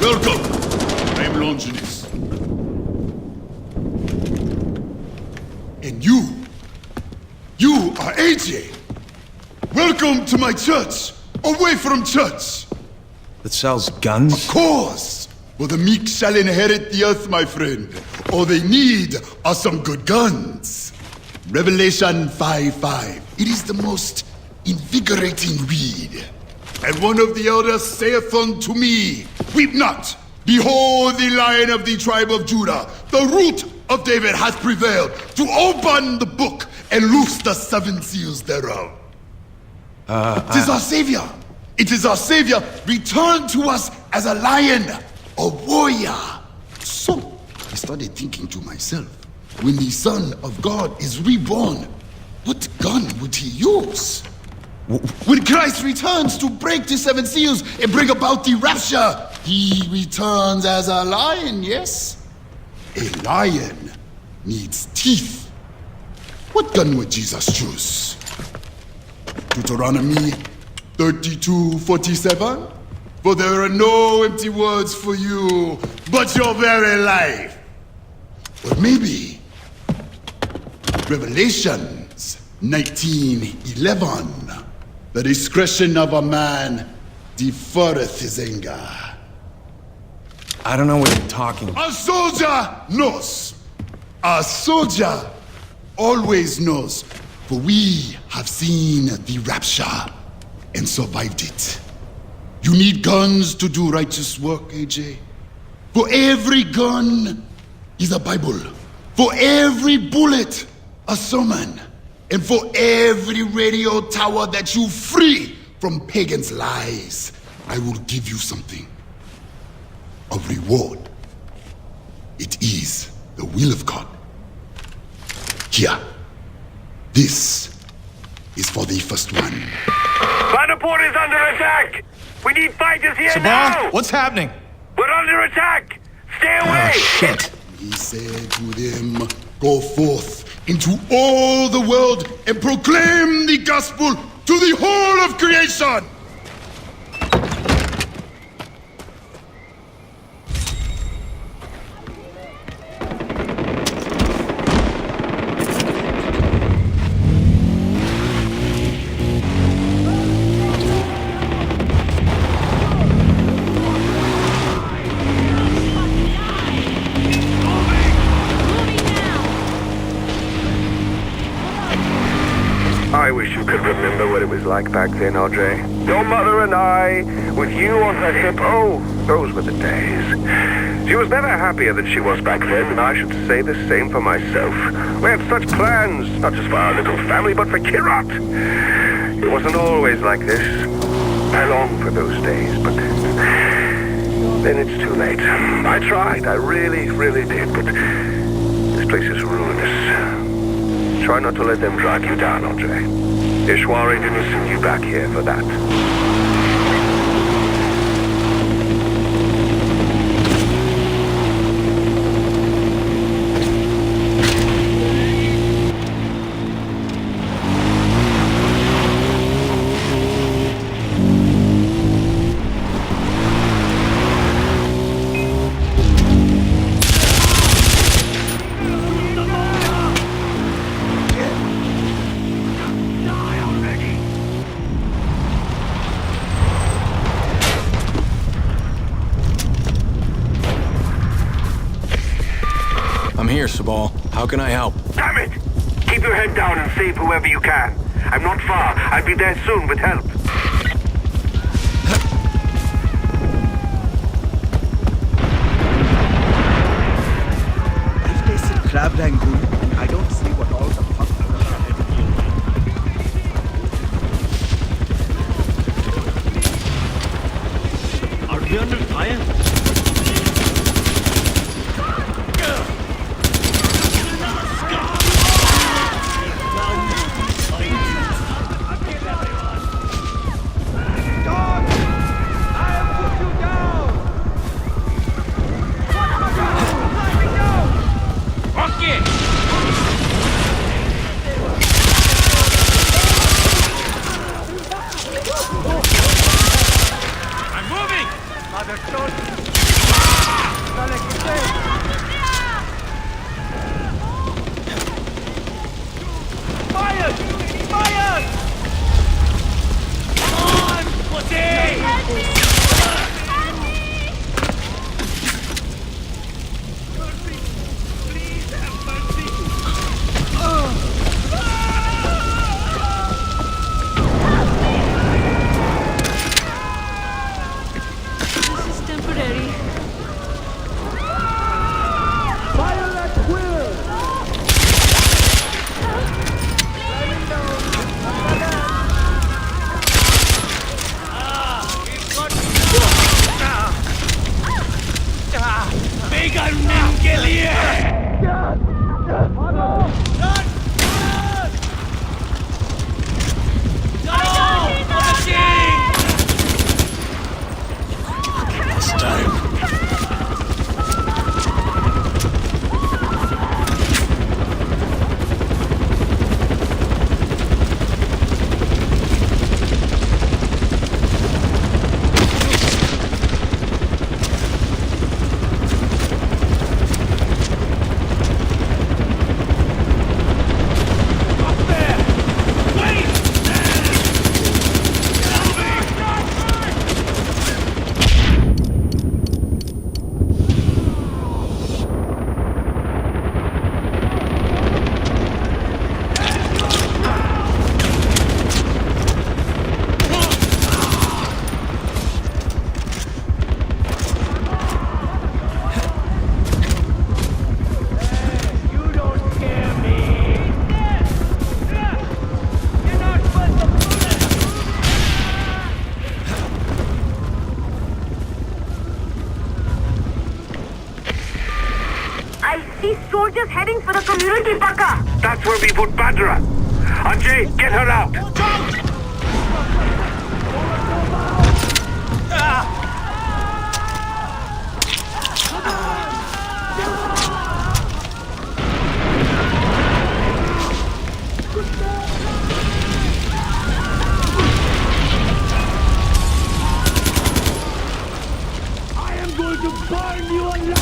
Welcome. I am Longinus. And you are AJ. Welcome to my church. Away from church. That sells guns? Of course. For the meek shall inherit the earth, my friend. All they need are some good guns. Revelation 5:5. It is the most invigorating read. And one of the elders saith unto me, Weep not. Behold, the Lion of the tribe of Judah, the root of David, hath prevailed to open the book and loose the 7 seals thereof. It is our Savior. It is our Savior returned to us as a lion, a warrior. So, I started thinking to myself, when the Son of God is reborn, what gun would he use? When Christ returns to break the 7 seals and bring about the rapture, he returns as a lion, yes? A lion needs teeth. What gun would Jesus choose? Deuteronomy 32:47? For there are no empty words for you, but your very life. Or maybe Revelations 19:11. The discretion of a man deferreth his anger. I don't know what you're talking about. A soldier knows. A soldier always knows. For we have seen the rapture and survived it. You need guns to do righteous work, AJ. For every gun is a Bible. For every bullet, a sermon. And for every radio tower that you free from pagans' lies, I will give you something. A reward. It is the will of God. Here. This is for the first one. Vanderport is under attack! We need fighters here Sabal, now! what's happening? We're under attack! Stay away! Oh, shit. He said to them, Go forth into all the world and proclaim the gospel to the whole of creation! I wish you could remember what it was like back then, Audrey. Your mother and I, with you on her hip, oh, those were the days. She was never happier than she was back then, and I should say the same for myself. We had such plans, not just for our little family, but for Kirat. It wasn't always like this. I long for those days, but then it's too late. I tried, I really, really did, but this place is ruinous. Try not to let them drag you down, Andre. Ishwari didn't send you back here for that. I'm here, Sabal. How can I help? Damn it! Keep your head down and save whoever you can. I'm not far. I'll be there soon with help. If they said Crab Rangoon, I don't see what all the fuck Are we under fire? Rocket! That's where we put Badra. Ajay, get her out. I am going to burn you alive!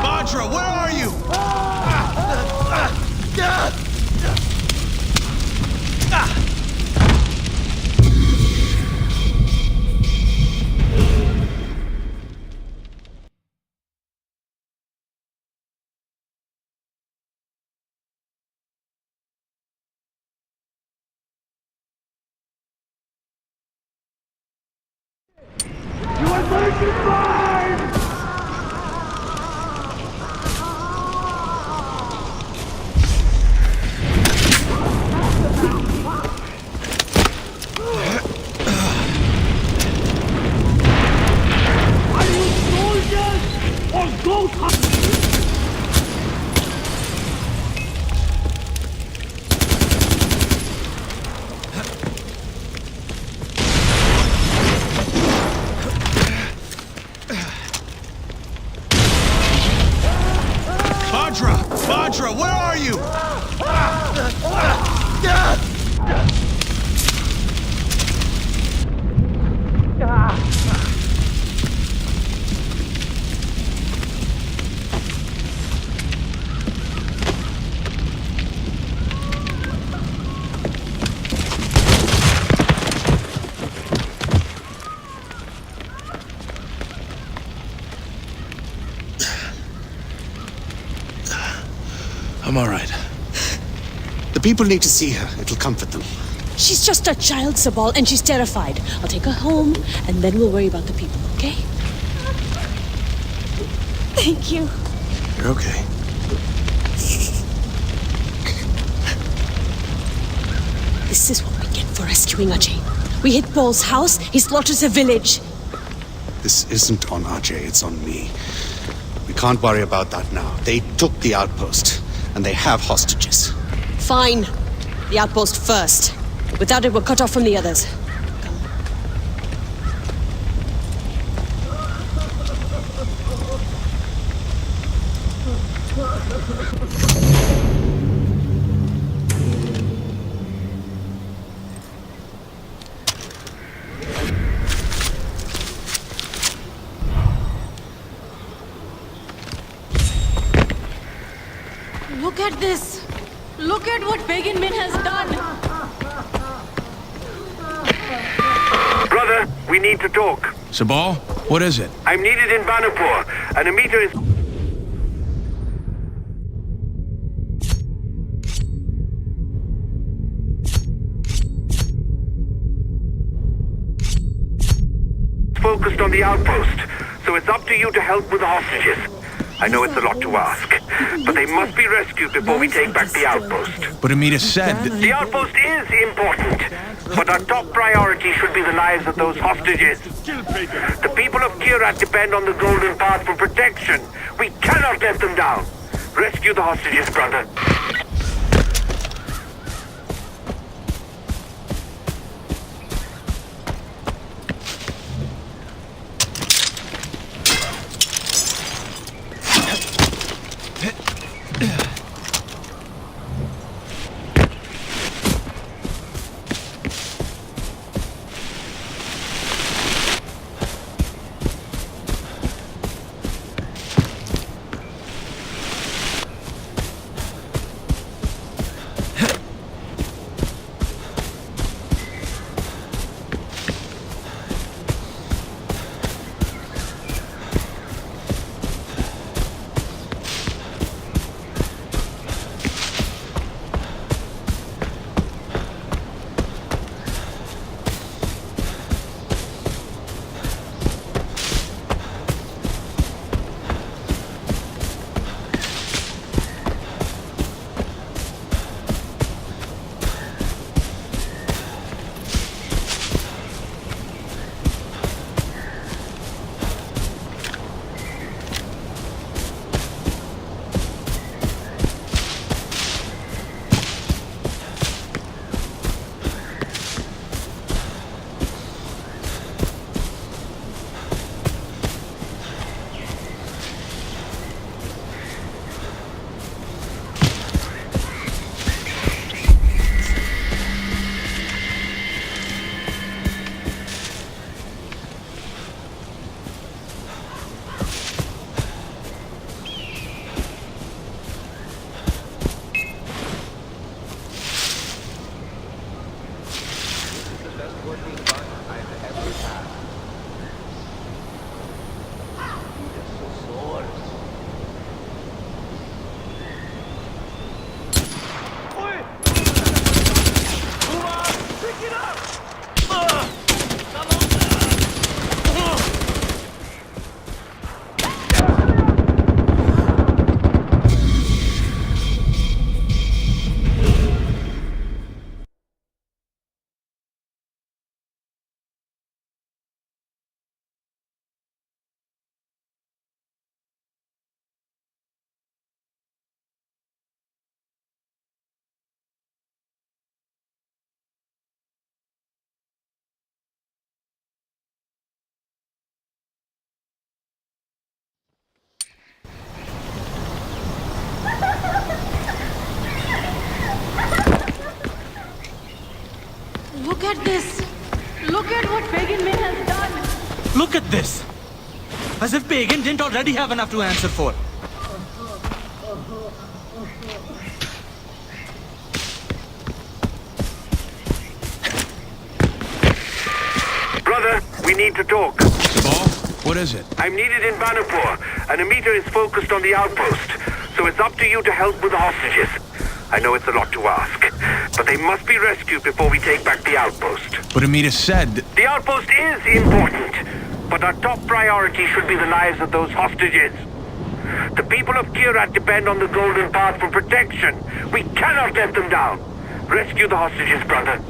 Badra, where are you? You are going to burn! Are you soldiers or ghost hunters? Badra, where are you? I'm all right. The people need to see her. It'll comfort them. She's just a child, Sabal, and she's terrified. I'll take her home, and then we'll worry about the people, okay? Thank you. You're okay. This is what we get for rescuing Ajay. We hit Paul's house, he slaughters a village. This isn't on Ajay, it's on me. We can't worry about that now. They took the outpost, and they have hostages. Fine. The outpost first. Without it, we're cut off from the others. Look at this! Look at what Begin Min has done! Brother, we need to talk. Sabal, what is it? I'm needed in Banapur, and Amita is... focused on the outpost, so it's up to you to help with the hostages. I know it's a lot to ask, but they must be rescued before we take back the outpost. But Amita said... The outpost is important, but our top priority should be the lives of those hostages. The people of Kyrat depend on the Golden Path for protection. We cannot let them down. Rescue the hostages, brother. Look at this. Look at what Pagan Min has done. Look at this! As if Pagan didn't already have enough to answer for. Brother, we need to talk. Sabal, what is it? I'm needed in Banapur, and Amita is focused on the outpost, so it's up to you to help with the hostages. I know it's a lot to ask, but they must be rescued before we take back the outpost. But Amita said... The outpost is important, but our top priority should be the lives of those hostages. The people of Kyrat depend on the Golden Path for protection. We cannot let them down. Rescue the hostages, brother.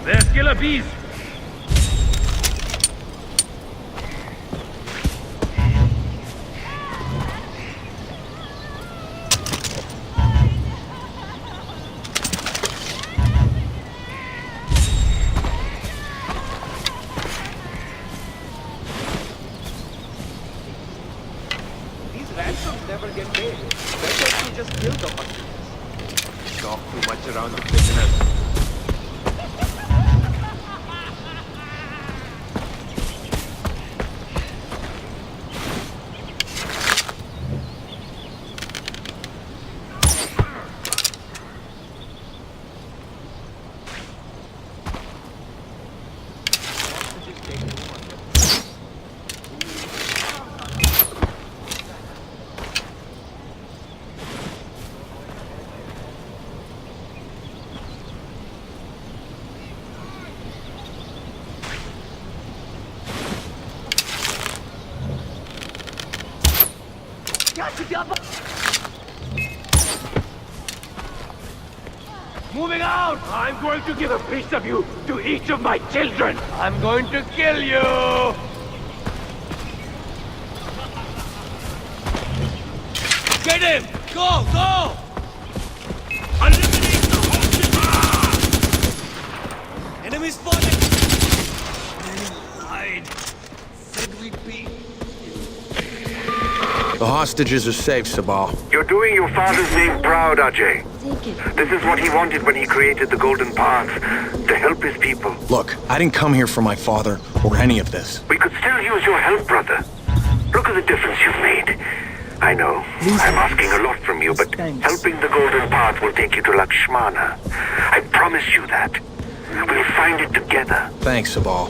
There's killer bees! These ransoms never get paid. Better if you just kill the hunters. Talk too much around the prisoners. Moving out! I'm going to give a piece of you to each of my children! I'm going to kill you! Get him! Go! Go! Eliminate the hostage! Enemies spotted! They lied. Said we'd be... The hostages are safe, Sabal. You're doing your father's name proud, Ajay. This is what he wanted when he created the Golden Path, to help his people. Look, I didn't come here for my father or any of this. We could still use your help, brother. Look at the difference you've made. I know, I'm asking a lot from you, but helping the Golden Path will take you to Lakshmana. I promise you that. We'll find it together. Thanks, Sabal.